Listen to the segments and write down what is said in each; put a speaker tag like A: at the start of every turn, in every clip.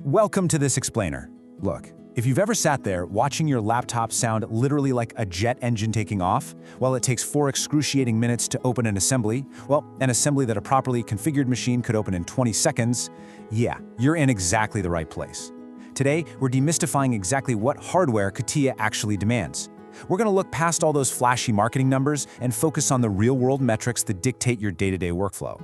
A: Welcome to this explainer. Look, if you've ever sat there watching your laptop sound literally like a jet engine taking off, while it takes 4 excruciating minutes to open an assembly, well, an assembly that a properly configured machine could open in 20 seconds, yeah, you're in exactly the right place. Today, we're demystifying exactly what hardware Catia actually demands. We're going to look past all those flashy marketing numbers and focus on the real-world metrics that dictate your day-to-day workflow.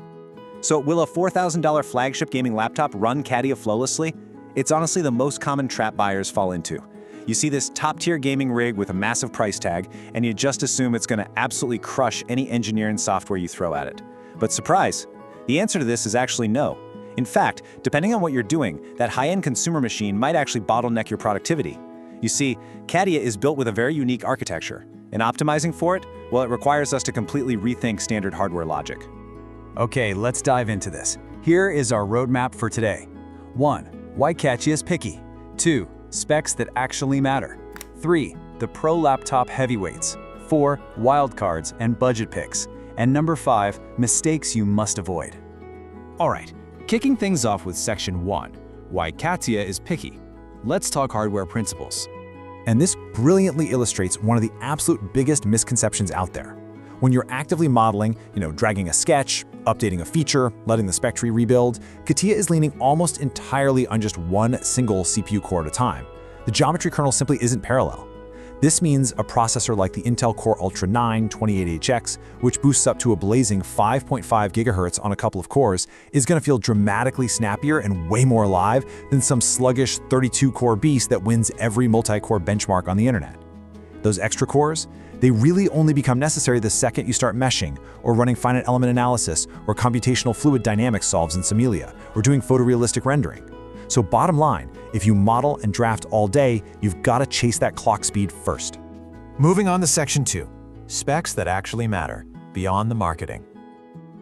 B: So will a $4,000 flagship gaming laptop run Catia flawlessly? It's honestly the most common trap buyers fall into. You see this top-tier gaming rig with a massive price tag, and you just assume it's going to absolutely crush any engineering software you throw at it. But surprise, the answer to this is actually no. In fact, depending on what you're doing, that high-end consumer machine might actually bottleneck your productivity. You see, Catia is built with a very unique architecture, and optimizing for it, well, it requires us to completely rethink standard hardware logic.
A: Okay, let's dive into this. Here is our roadmap for today. 1. Why Catia is picky. 2. Specs that actually matter. 3. The Pro laptop heavyweights. 4. Wildcards and budget picks. And number 5. Mistakes you must avoid. Alright, kicking things off with section 1. Why Catia is picky. Let's talk hardware principles. And this brilliantly illustrates one of the absolute biggest misconceptions out there. When you're actively modeling, dragging a sketch, updating a feature, letting the spec tree rebuild, Catia is leaning almost entirely on just one single CPU core at a time. The geometry kernel simply isn't parallel. This means a processor like the Intel Core Ultra 9 28HX, which boosts up to a blazing 5.5 GHz on a couple of cores, is going to feel dramatically snappier and way more alive than some sluggish 32-core beast that wins every multi-core benchmark on the internet. Those extra cores, they really only become necessary the second you start meshing, or running finite element analysis, or computational fluid dynamics solves in Simulia, or doing photorealistic rendering. So bottom line, if you model and draft all day, you've got to chase that clock speed first. Moving on to section 2, specs that actually matter, beyond the marketing.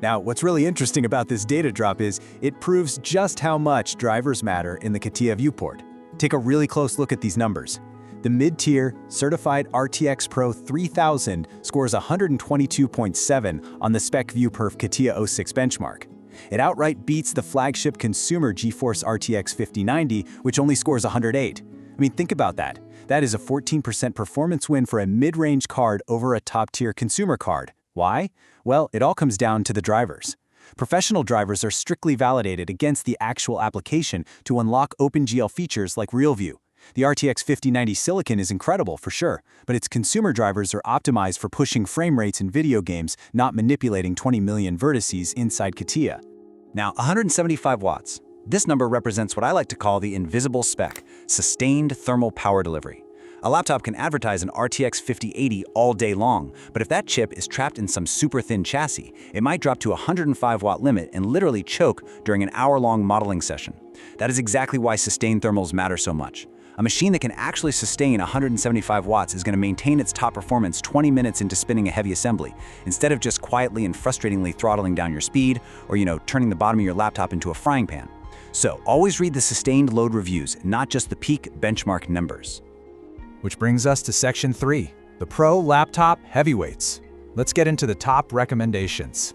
A: Now, what's really interesting about this data drop is it proves just how much drivers matter in the Catia viewport. Take a really close look at these numbers. The mid-tier certified RTX Pro 3000 scores 122.7 on the SpecViewPerf Catia 06 benchmark. It outright beats the flagship consumer GeForce RTX 5090, which only scores 108. I mean, think about that. That is a 14% performance win for a mid-range card over a top-tier consumer card. Why? Well, it all comes down to the drivers. Professional drivers are strictly validated against the actual application to unlock OpenGL features like RealView. The RTX 5090 Silicon is incredible for sure, but its consumer drivers are optimized for pushing frame rates in video games, not manipulating 20 million vertices inside Catia. Now, 175 watts. This number represents what I like to call the invisible spec, sustained thermal power delivery. A laptop can advertise an RTX 5080 all day long, but if that chip is trapped in some super thin chassis, it might drop to a 105 watt limit and literally choke during an hour-long modeling session. That is exactly why sustained thermals matter so much. A machine that can actually sustain 175 watts is going to maintain its top performance 20 minutes into spinning a heavy assembly, instead of just quietly and frustratingly throttling down your speed or, turning the bottom of your laptop into a frying pan. So always read the sustained load reviews, not just the peak benchmark numbers.
C: Which brings us to section 3, the Pro laptop heavyweights. Let's get into the top recommendations.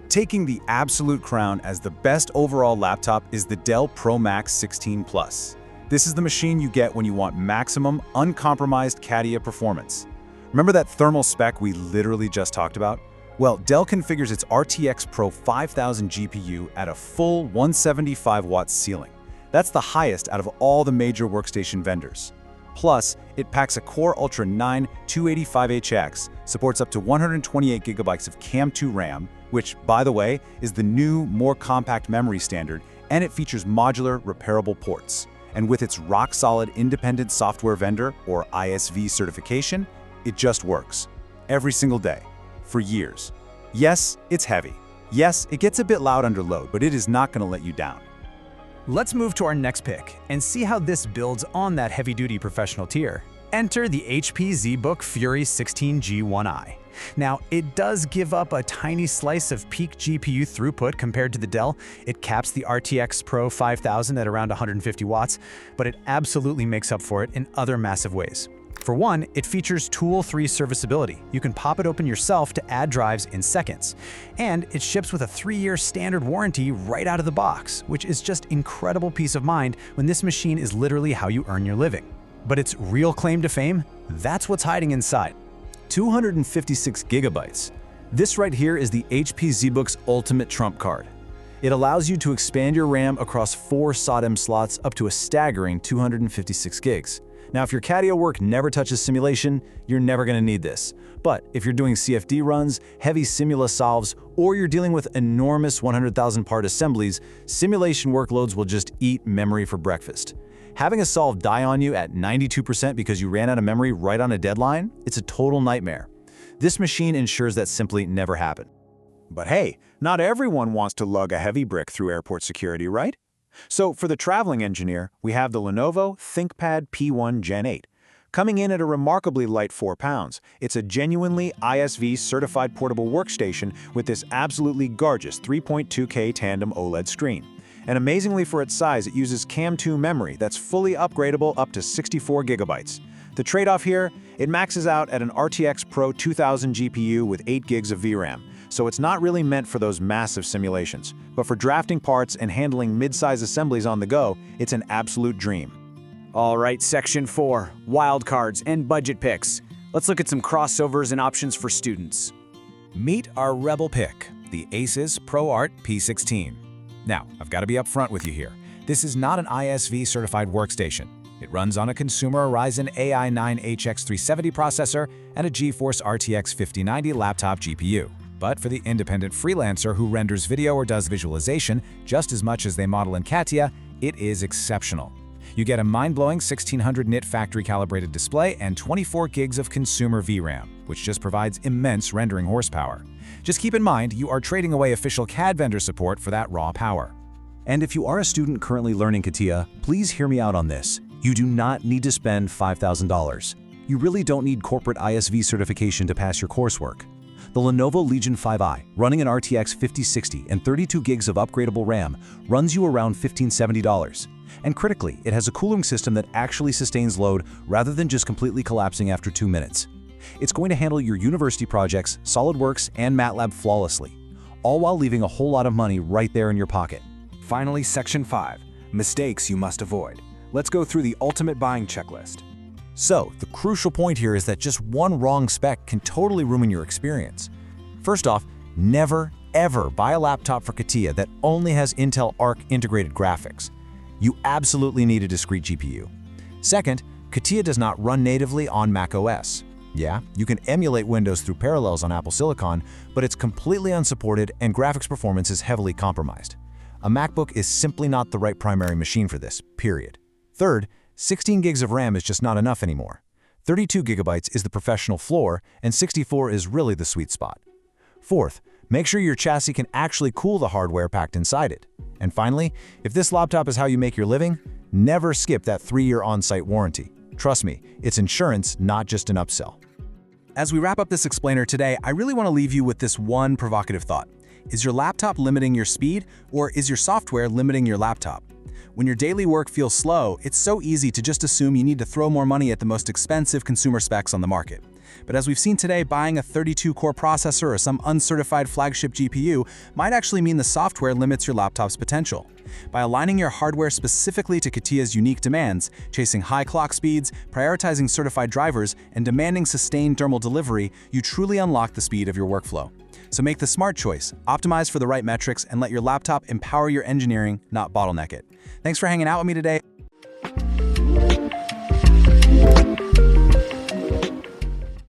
A: Taking the absolute crown as the best overall laptop is the Dell Pro Max 16 Plus. This is the machine you get when you want maximum, uncompromised Catia performance. Remember that thermal spec we literally just talked about? Well, Dell configures its RTX Pro 5000 GPU at a full 175 watts ceiling. That's the highest out of all the major workstation vendors. Plus, it packs a Core Ultra 9 285HX, supports up to 128 GB of CAM2 RAM, which, by the way, is the new, more compact memory standard, and it features modular, repairable ports. And with its rock-solid independent software vendor, or ISV certification, it just works. Every single day. For years. Yes, it's heavy. Yes, it gets a bit loud under load, but it is not going to let you down. Let's move to our next pick and see how this builds on that heavy-duty professional tier. Enter the HP ZBook Fury 16G1i. Now, it does give up a tiny slice of peak GPU throughput compared to the Dell. It caps the RTX Pro 5000 at around 150 watts, but it absolutely makes up for it in other massive ways.
D: For one, it features tool-free serviceability. You can pop it open yourself to add drives in seconds. And it ships with a 3-year standard warranty right out of the box, which is just incredible peace of mind when this machine is literally how you earn your living. But its real claim to fame? That's what's hiding inside.
A: 256 gigabytes. This right here is the HP ZBook's ultimate trump card. It allows you to expand your RAM across 4 SODIMM slots up to a staggering 256 gigs. Now, if your Catia work never touches simulation, you're never going to need this. But if you're doing CFD runs, heavy Simula solves, or you're dealing with enormous 100,000 part assemblies, simulation workloads will just eat memory for breakfast. Having a solve die on you at 92% because you ran out of memory right on a deadline, it's a total nightmare. This machine ensures that simply never happen.
B: But hey, not everyone wants to lug a heavy brick through airport security, right? So for the traveling engineer, we have the Lenovo ThinkPad P1 Gen 8. Coming in at a remarkably light 4 pounds, it's a genuinely ISV certified portable workstation with this absolutely gorgeous 3.2K tandem OLED screen. And amazingly for its size, it uses CAM2 memory that's fully upgradable up to 64 gigabytes. The trade-off here, it maxes out at an RTX Pro 2000 GPU with 8 gigs of VRAM, so it's not really meant for those massive simulations. But for drafting parts and handling mid-size assemblies on the go, it's an absolute dream.
E: All right, Section 4, Wildcards and budget picks. Let's look at some crossovers and options for students.
C: Meet our rebel pick, the ASUS ProArt P16. Now, I've got to be upfront with you here. This is not an ISV certified workstation. It runs on a consumer Ryzen AI 9 HX370 processor and a GeForce RTX 5090 laptop GPU. But for the independent freelancer who renders video or does visualization just as much as they model in Catia, it is exceptional. You get a mind-blowing 1600 nit factory-calibrated display and 24 gigs of consumer VRAM, which just provides immense rendering horsepower. Just keep in mind, you are trading away official CAD vendor support for that raw power.
A: And if you are a student currently learning Catia, please hear me out on this. You do not need to spend $5,000. You really don't need corporate ISV certification to pass your coursework. The Lenovo Legion 5i, running an RTX 5060 and 32 gigs of upgradable RAM, runs you around $1,570. And critically, it has a cooling system that actually sustains load rather than just completely collapsing after 2 minutes. It's going to handle your university projects, SolidWorks, and MATLAB flawlessly, all while leaving a whole lot of money right there in your pocket.
C: Finally, Section 5, mistakes you must avoid. Let's go through the ultimate buying checklist.
A: So, the crucial point here is that just one wrong spec can totally ruin your experience. First off, never, ever buy a laptop for Catia that only has Intel Arc integrated graphics. You absolutely need a discrete GPU. Second, Catia does not run natively on macOS. Yeah, you can emulate Windows through Parallels on Apple Silicon, but it's completely unsupported and graphics performance is heavily compromised. A MacBook is simply not the right primary machine for this, period. Third, 16 gigs of RAM is just not enough anymore. 32 gigabytes is the professional floor, and 64 is really the sweet spot. Fourth, make sure your chassis can actually cool the hardware packed inside it. And finally, if this laptop is how you make your living, never skip that 3-year on-site warranty. Trust me, it's insurance, not just an upsell.
D: As we wrap up this explainer today, I really want to leave you with this one provocative thought. Is your laptop limiting your speed, or is your software limiting your laptop? When your daily work feels slow, it's so easy to just assume you need to throw more money at the most expensive consumer specs on the market. But as we've seen today, buying a 32-core processor or some uncertified flagship GPU might actually mean the software limits your laptop's potential. By aligning your hardware specifically to Catia's unique demands, chasing high clock speeds, prioritizing certified drivers, and demanding sustained thermal delivery, you truly unlock the speed of your workflow. So make the smart choice, optimize for the right metrics, and let your laptop empower your engineering, not bottleneck it. Thanks for hanging out with me today.